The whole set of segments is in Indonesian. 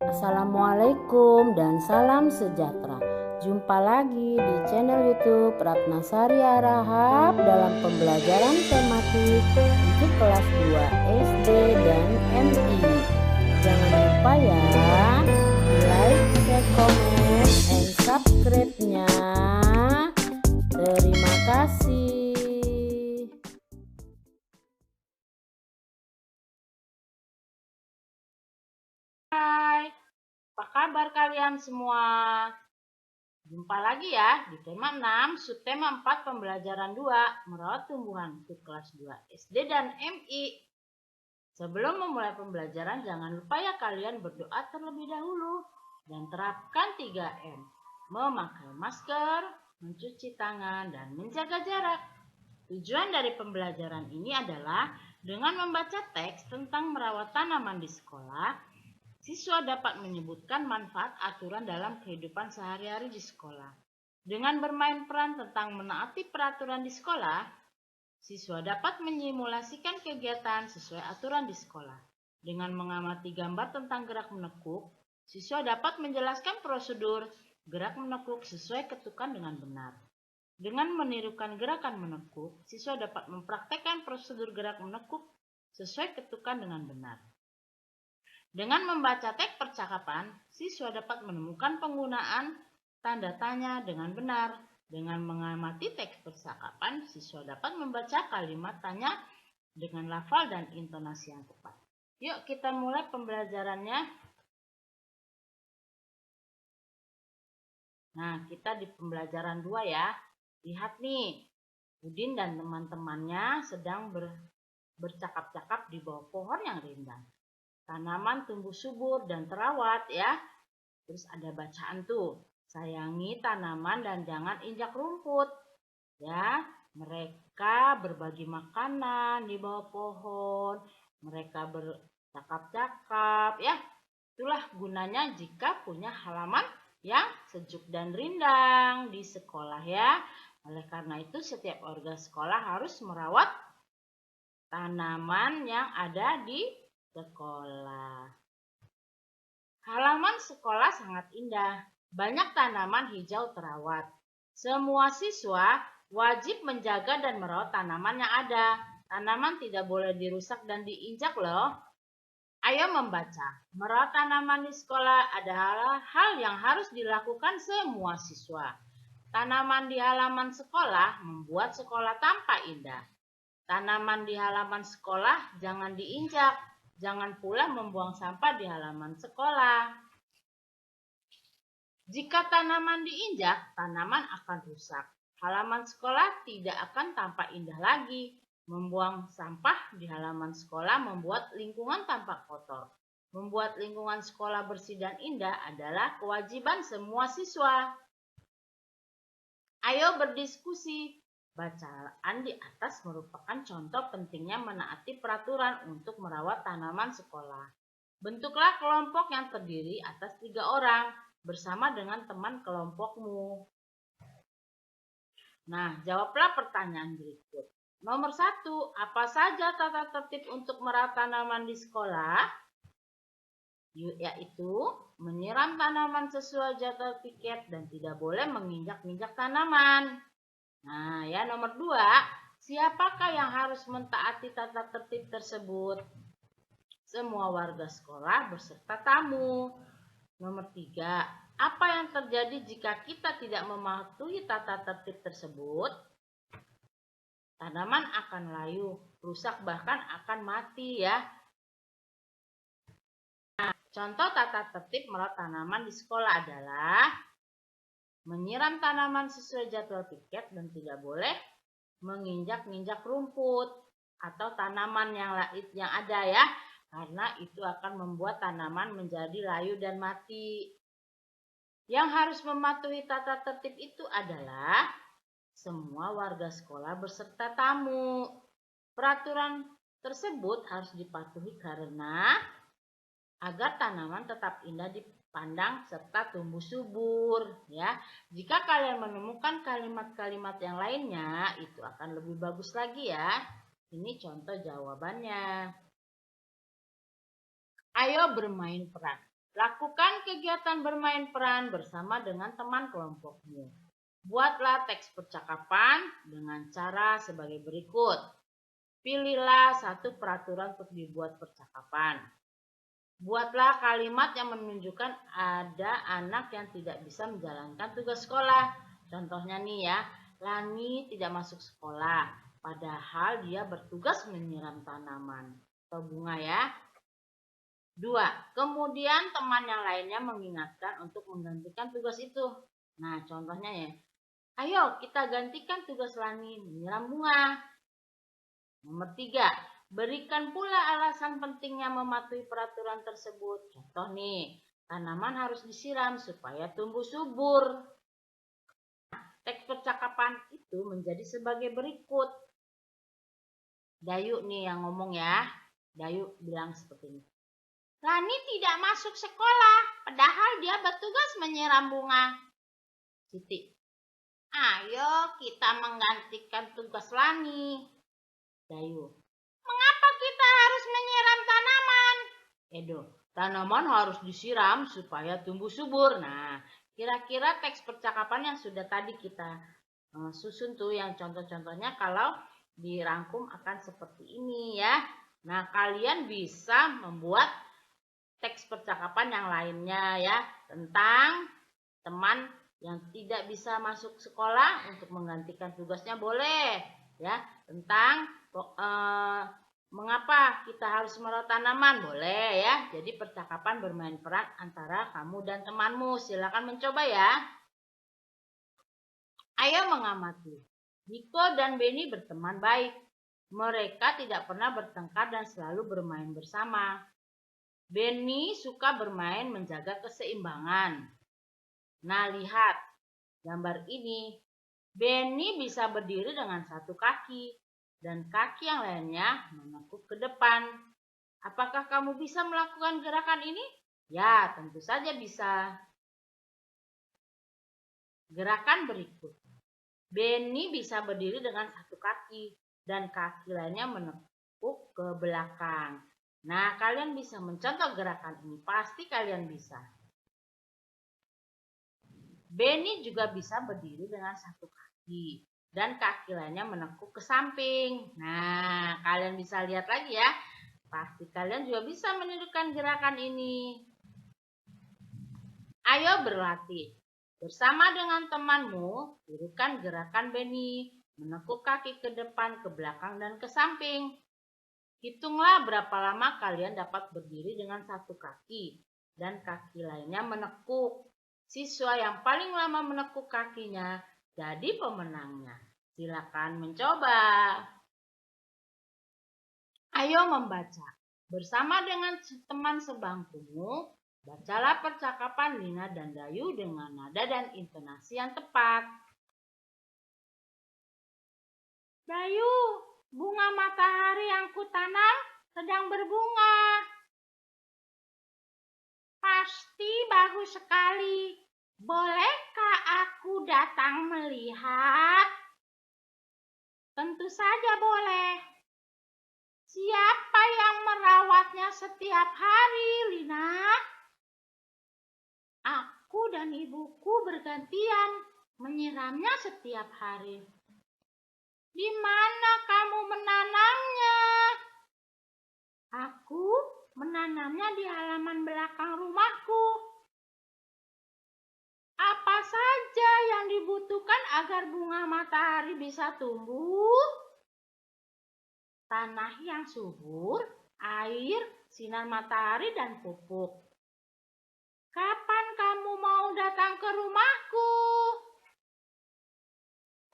Assalamualaikum dan salam sejahtera. Jumpa lagi di channel YouTube Ratnasari Harahap dalam pembelajaran tematik untuk kelas 2 SD dan MI. Jangan lupa ya, like, share, comment, and subscribe-nya. Terima kasih. Hai, apa kabar kalian semua? Jumpa lagi ya di tema 6, subtema 4 pembelajaran 2, merawat tumbuhan untuk kelas 2 SD dan MI. Sebelum memulai pembelajaran, jangan lupa ya kalian berdoa terlebih dahulu dan terapkan 3M. Memakai masker, mencuci tangan, dan menjaga jarak. Tujuan dari pembelajaran ini adalah dengan membaca teks tentang merawat tanaman di sekolah, siswa dapat menyebutkan manfaat aturan dalam kehidupan sehari-hari di sekolah. Dengan bermain peran tentang menaati peraturan di sekolah, siswa dapat menyimulasikan kegiatan sesuai aturan di sekolah. Dengan mengamati gambar tentang gerak menekuk, siswa dapat menjelaskan prosedur gerak menekuk sesuai ketukan dengan benar. Dengan menirukan gerakan menekuk, siswa dapat mempraktekkan prosedur gerak menekuk sesuai ketukan dengan benar. Dengan membaca teks percakapan, siswa dapat menemukan penggunaan tanda tanya dengan benar. Dengan mengamati teks percakapan, siswa dapat membaca kalimat tanya dengan lafal dan intonasi yang tepat. Yuk kita mulai pembelajarannya. Nah, kita di pembelajaran 2 ya. Lihat nih, Udin dan teman-temannya sedang bercakap-cakap di bawah pohon yang rindang. Tanaman tumbuh subur dan terawat ya. Terus ada bacaan tuh. Sayangi tanaman dan jangan injak rumput. Ya, mereka berbagi makanan di bawah pohon. Mereka bercakap-cakap ya. Itulah gunanya jika punya halaman yang sejuk dan rindang di sekolah ya. Oleh karena itu setiap warga sekolah harus merawat tanaman yang ada di sekolah. Halaman sekolah sangat indah. Banyak tanaman hijau terawat. Semua siswa wajib menjaga dan merawat tanaman yang ada. Tanaman tidak boleh dirusak dan diinjak loh. Ayo membaca. Merawat tanaman di sekolah adalah hal yang harus dilakukan semua siswa. Tanaman di halaman sekolah membuat sekolah tampak indah. Tanaman di halaman sekolah jangan diinjak. Jangan pula membuang sampah di halaman sekolah. Jika tanaman diinjak, tanaman akan rusak. Halaman sekolah tidak akan tampak indah lagi. Membuang sampah di halaman sekolah membuat lingkungan tampak kotor. Membuat lingkungan sekolah bersih dan indah adalah kewajiban semua siswa. Ayo berdiskusi. Bacaan di atas merupakan contoh pentingnya menaati peraturan untuk merawat tanaman sekolah. Bentuklah kelompok yang terdiri atas 3 orang bersama dengan teman kelompokmu. Nah, jawablah pertanyaan berikut. Nomor 1, apa saja tata tertib untuk merawat tanaman di sekolah? Yaitu menyiram tanaman sesuai jadwal piket dan tidak boleh menginjak-injak tanaman. Nah, ya nomor 2, siapakah yang harus mentaati tata tertib tersebut? Semua warga sekolah beserta tamu. Nomor 3, apa yang terjadi jika kita tidak mematuhi tata tertib tersebut? Tanaman akan layu, rusak bahkan akan mati ya. Nah, contoh tata tertib merawat tanaman di sekolah adalah menyiram tanaman sesuai jadwal piket dan tidak boleh menginjak-injak rumput atau tanaman yang ada ya, karena itu akan membuat tanaman menjadi layu dan mati. Yang harus mematuhi tata tertib itu adalah semua warga sekolah beserta tamu. Peraturan tersebut harus dipatuhi karena agar tanaman tetap indah dipandang serta tumbuh subur ya. Jika kalian menemukan kalimat-kalimat yang lainnya, itu akan lebih bagus lagi ya. Ini contoh jawabannya. Ayo bermain peran. Lakukan kegiatan bermain peran bersama dengan teman kelompokmu. Buatlah teks percakapan dengan cara sebagai berikut. Pilihlah satu peraturan untuk dibuat percakapan. Buatlah kalimat yang menunjukkan ada anak yang tidak bisa menjalankan tugas sekolah. Contohnya nih ya, Lani tidak masuk sekolah, padahal dia bertugas menyiram tanaman atau bunga ya. 2. Kemudian teman yang lainnya mengingatkan untuk menggantikan tugas itu. Nah, contohnya ya. Ayo kita gantikan tugas Lani menyiram bunga. Nomor 3. Berikan pula alasan pentingnya mematuhi peraturan tersebut. Contoh nih, tanaman harus disiram supaya tumbuh subur. Teks percakapan itu menjadi sebagai berikut. Dayu nih yang ngomong ya. Dayu bilang seperti ini. Lani tidak masuk sekolah, padahal dia bertugas menyiram bunga. Siti. Ayo kita menggantikan tugas Lani. Dayu. Mengapa kita harus menyiram tanaman? Edo. Tanaman harus disiram supaya tumbuh subur. Nah, kira-kira teks percakapan yang sudah tadi kita susun tuh yang contoh-contohnya kalau dirangkum akan seperti ini ya. Nah, kalian bisa membuat teks percakapan yang lainnya ya tentang teman yang tidak bisa masuk sekolah untuk menggantikan tugasnya boleh ya, tentang mengapa kita harus merawat tanaman boleh ya. Jadi percakapan bermain peran antara kamu dan temanmu. Silakan mencoba ya. Ayo mengamati. Niko dan Benny berteman baik. Mereka tidak pernah bertengkar dan selalu bermain bersama. Benny suka bermain menjaga keseimbangan. Nah, lihat gambar ini. Benny bisa berdiri dengan satu kaki dan kaki yang lainnya menekuk ke depan. Apakah kamu bisa melakukan gerakan ini? Ya, tentu saja bisa. Gerakan berikut. Benny bisa berdiri dengan satu kaki dan kaki lainnya menekuk ke belakang. Nah, kalian bisa mencontoh gerakan ini. Pasti kalian bisa. Benny juga bisa berdiri dengan satu kaki dan kaki lainnya menekuk ke samping. Nah, kalian bisa lihat lagi ya. Pasti kalian juga bisa menirukan gerakan ini. Ayo berlatih. Bersama dengan temanmu, tirukan gerakan Benny. Menekuk kaki ke depan, ke belakang, dan ke samping. Hitunglah berapa lama kalian dapat berdiri dengan satu kaki dan kaki lainnya menekuk. Siswa yang paling lama menekuk kakinya jadi pemenangnya. Silakan mencoba. Ayo membaca. Bersama dengan teman sebangkumu, bacalah percakapan Lina dan Dayu dengan nada dan intonasi yang tepat. Dayu, bunga matahari yang kutanam sedang berbunga. Pasti bagus sekali. Bolehkah aku datang melihat? Tentu saja boleh. Siapa yang merawatnya setiap hari, Lina? Aku dan ibuku bergantian menyiramnya setiap hari. Di mana kamu menanamnya? Aku menanamnya di halaman belakang rumahku. Apa saja yang dibutuhkan agar bunga matahari bisa tumbuh? Tanah yang subur, air, sinar matahari, dan pupuk. Kapan kamu mau datang ke rumahku?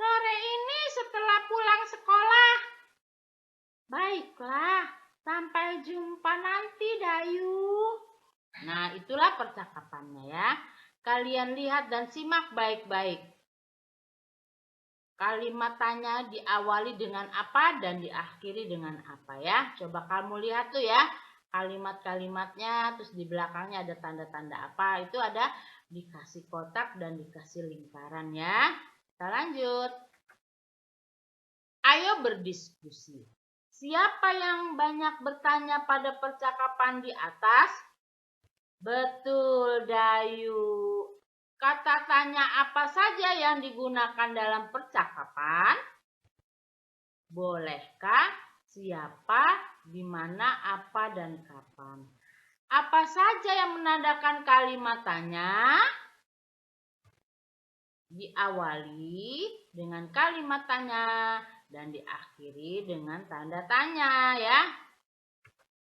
Sore ini setelah pulang sekolah. Baiklah, sampai jumpa nanti, Dayu. Nah, itulah percakapannya ya. Kalian lihat dan simak baik-baik. Kalimat tanya diawali dengan apa dan diakhiri dengan apa ya. Coba kamu lihat tuh ya. Kalimat-kalimatnya, terus di belakangnya ada tanda-tanda apa. Itu ada dikasih kotak dan dikasih lingkaran ya. Kita lanjut. Ayo berdiskusi. Siapa yang banyak bertanya pada percakapan di atas? Betul, Dayu. Kata tanya apa saja yang digunakan dalam percakapan? Bolehkah, siapa, di mana, apa, dan kapan. Apa saja yang menandakan kalimat tanya? Diawali dengan kalimat tanya dan diakhiri dengan tanda tanya ya.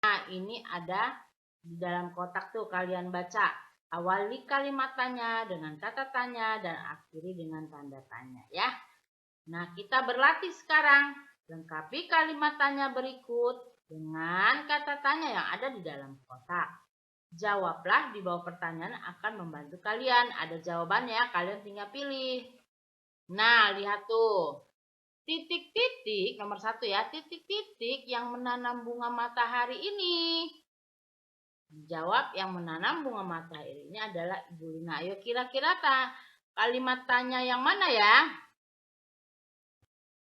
Nah, ini ada di dalam kotak tuh kalian baca. Awali kalimat tanya dengan kata tanya dan akhiri dengan tanda tanya ya. Nah, kita berlatih sekarang. Lengkapi kalimat tanya berikut dengan kata tanya yang ada di dalam kotak. Jawablah di bawah pertanyaan akan membantu kalian. Ada jawabannya, kalian tinggal pilih. Nah, lihat tuh. Titik-titik, nomor 1 ya. Titik-titik yang menanam bunga matahari ini. Jawab, yang menanam bunga matahari ini adalah Ibu Lina. Ayo kira-kira kalimat tanya yang mana ya?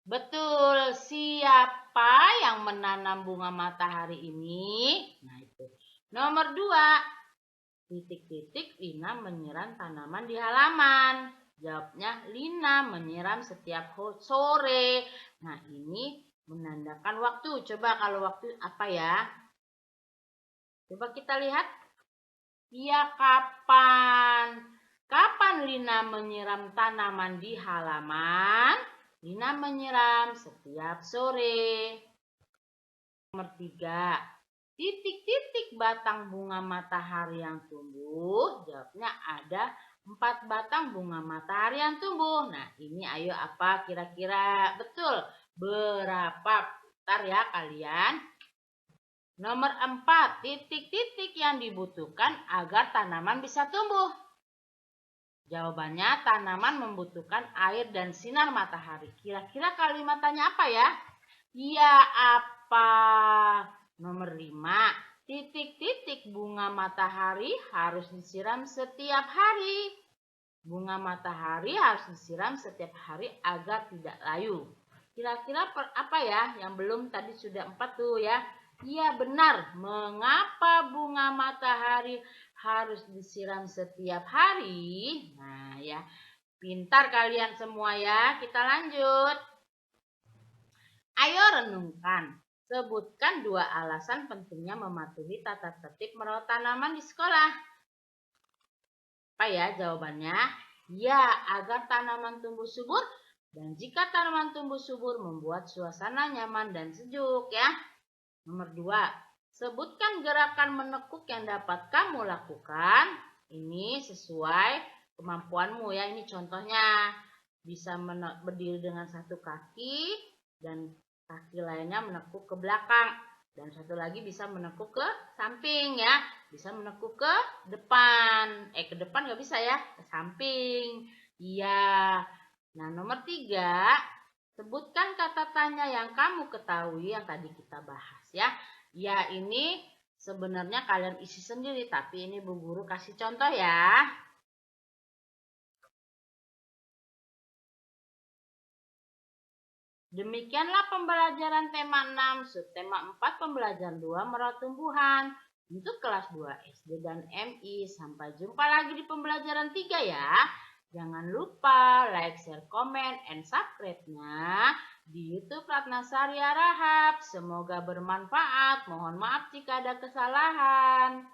Betul, siapa yang menanam bunga matahari ini? Nah itu. Nomor 2, titik-titik Lina menyiram tanaman di halaman. Jawabnya, Lina menyiram setiap sore. Nah ini menandakan waktu. Coba kalau waktu apa ya? Coba kita lihat. Ya, kapan? Kapan Lina menyiram tanaman di halaman? Lina menyiram setiap sore. Nomor 3. Titik-titik batang bunga matahari yang tumbuh. Jawabnya ada 4 batang bunga matahari yang tumbuh. Nah, ini ayo apa kira-kira? Betul. Berapa? Putar ya kalian. Nomor 4, titik-titik yang dibutuhkan agar tanaman bisa tumbuh. Jawabannya, tanaman membutuhkan air dan sinar matahari. Kira-kira kalimatnya apa ya? Ya, apa? Nomor 5, titik-titik bunga matahari harus disiram setiap hari. Bunga matahari harus disiram setiap hari agar tidak layu. Kira-kira apa ya? Yang belum tadi sudah 4 tuh ya. Iya benar, mengapa bunga matahari harus disiram setiap hari? Nah ya, pintar kalian semua ya. Kita lanjut. Ayo renungkan. Sebutkan 2 alasan pentingnya mematuhi tata tertib merawat tanaman di sekolah. Apa ya jawabannya? Ya, agar tanaman tumbuh subur. Dan jika tanaman tumbuh subur membuat suasana nyaman dan sejuk ya. Nomor 2, sebutkan gerakan menekuk yang dapat kamu lakukan. Ini sesuai kemampuanmu ya. Ini contohnya. Bisa berdiri dengan satu kaki dan kaki lainnya menekuk ke belakang. Dan satu lagi bisa menekuk ke samping ya. Bisa menekuk ke depan. Ke depan nggak bisa ya. Ke samping. Iya. Nah nomor 3, sebutkan kata tanya yang kamu ketahui yang tadi kita bahas ya. Ya ini sebenarnya kalian isi sendiri tapi ini Bu Guru kasih contoh ya. Demikianlah pembelajaran tema 6, subtema 4 pembelajaran 2 merawat tumbuhan untuk kelas 2 SD dan MI. Sampai jumpa lagi di pembelajaran 3 ya. Jangan lupa like, share, comment, and subscribe-nya di YouTube Ratnasari Rahab. Semoga bermanfaat. Mohon maaf jika ada kesalahan.